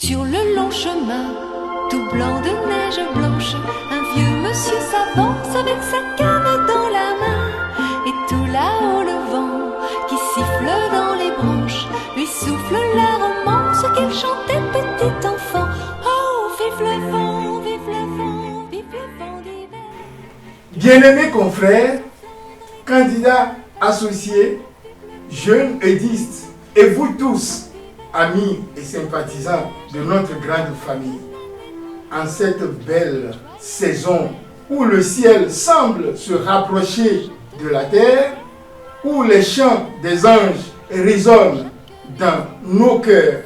Sur le long chemin, tout blanc de neige blanche, un vieux monsieur s'avance avec sa canne dans la main. Et tout là-haut le vent qui siffle dans les branches lui souffle la romance qu'il chantait petit enfant. Oh, vive le vent, vive le vent, vive le vent d'hiver. Bien-aimés confrères, candidats associés, jeunes aidistes, et vous tous, amis et sympathisants de notre grande famille, en cette belle saison où le ciel semble se rapprocher de la terre, où les chants des anges résonnent dans nos cœurs,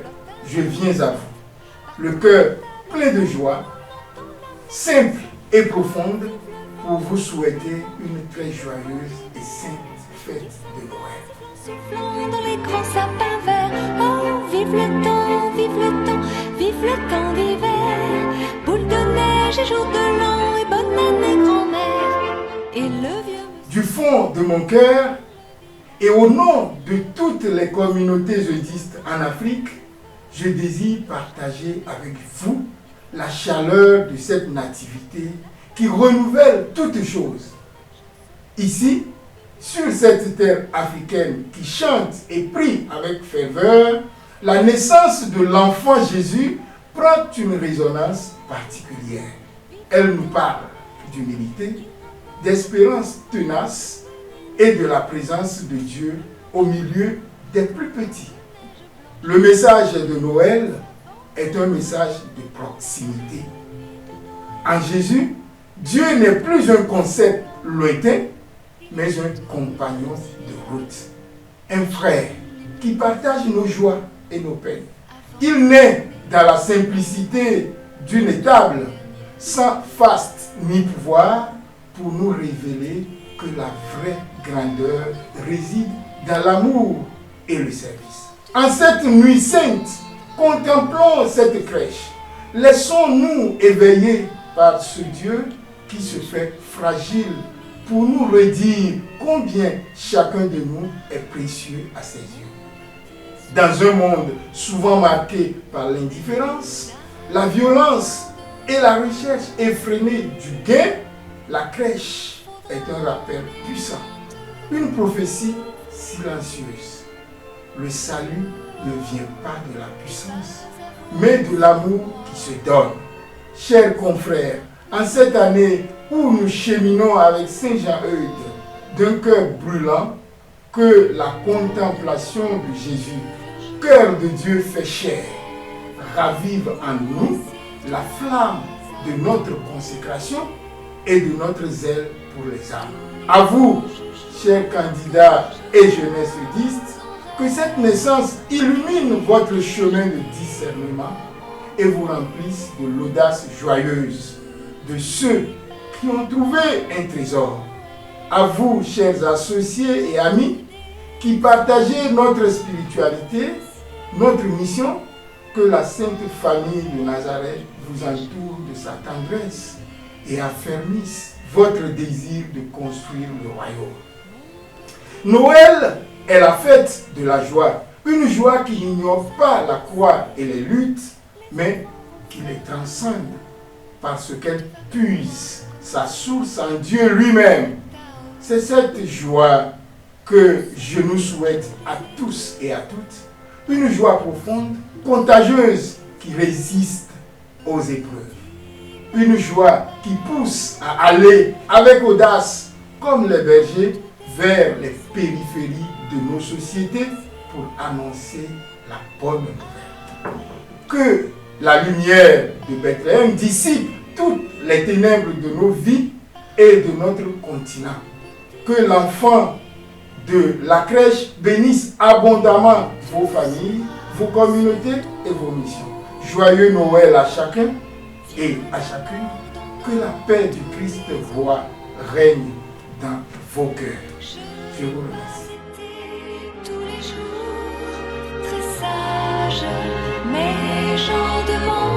je viens à vous, le cœur plein de joie, simple et profonde, pour vous souhaiter une très joyeuse et sainte fête de Noël. Soufflant dans les grands sapins verts, oh, vive le temps, vive le temps, vive le temps d'hiver. Boule de neige et jour de l'an et bonne année grand-mère. Et le vieux... Du fond de mon cœur et au nom de toutes les communautés eudistes en Afrique, je désire partager avec vous la chaleur de cette nativité qui renouvelle toutes choses. Ici, sur cette terre africaine qui chante et prie avec ferveur, la naissance de l'enfant Jésus prend une résonance particulière. Elle nous parle d'humilité, d'espérance tenace et de la présence de Dieu au milieu des plus petits. Le message de Noël est un message de proximité. En Jésus, Dieu n'est plus un concept lointain, mais un compagnon de route, un frère qui partage nos joies et nos peines. Il naît dans la simplicité d'une étable, sans faste ni pouvoir, pour nous révéler que la vraie grandeur réside dans l'amour et le service. En cette nuit sainte, contemplons cette crèche. Laissons-nous éveiller par ce Dieu qui se fait fragile pour nous redire combien chacun de nous est précieux à ses yeux. Dans un monde souvent marqué par l'indifférence, la violence et la recherche effrénée du gain, la crèche est un rappel puissant, une prophétie silencieuse. Le salut ne vient pas de la puissance, mais de l'amour qui se donne. Chers confrères, en cette année où nous cheminons avec Saint Jean-Eudes d'un cœur brûlant, que la contemplation de Jésus, cœur de Dieu fait chair, ravive en nous la flamme de notre consécration et de notre zèle pour les âmes. À vous, chers candidats et jeunesse eudistes, que cette naissance illumine votre chemin de discernement et vous remplisse de l'audace joyeuse de ceux qui ont trouvé un trésor. À vous, chers associés et amis, qui partagez notre spiritualité, notre mission, que la Sainte Famille de Nazareth vous entoure de sa tendresse et affermisse votre désir de construire le royaume. Noël est la fête de la joie, une joie qui n'ignore pas la croix et les luttes, mais qui les transcende parce qu'elle puise sa source en Dieu lui-même. C'est cette joie que je nous souhaite à tous et à toutes, une joie profonde, contagieuse, qui résiste aux épreuves. Une joie qui pousse à aller avec audace, comme les bergers, vers les périphéries de nos sociétés pour annoncer la bonne nouvelle. Que la lumière de Bethléem dissipe toutes les ténèbres de nos vies et de notre continent. Que l'enfant de la crèche bénisse abondamment vos familles, vos communautés et vos missions. Joyeux Noël à chacun et à chacune. Que la paix du Christ roi règne dans vos cœurs. Je vous remercie. Tous les jours, très sage, mais gens demandent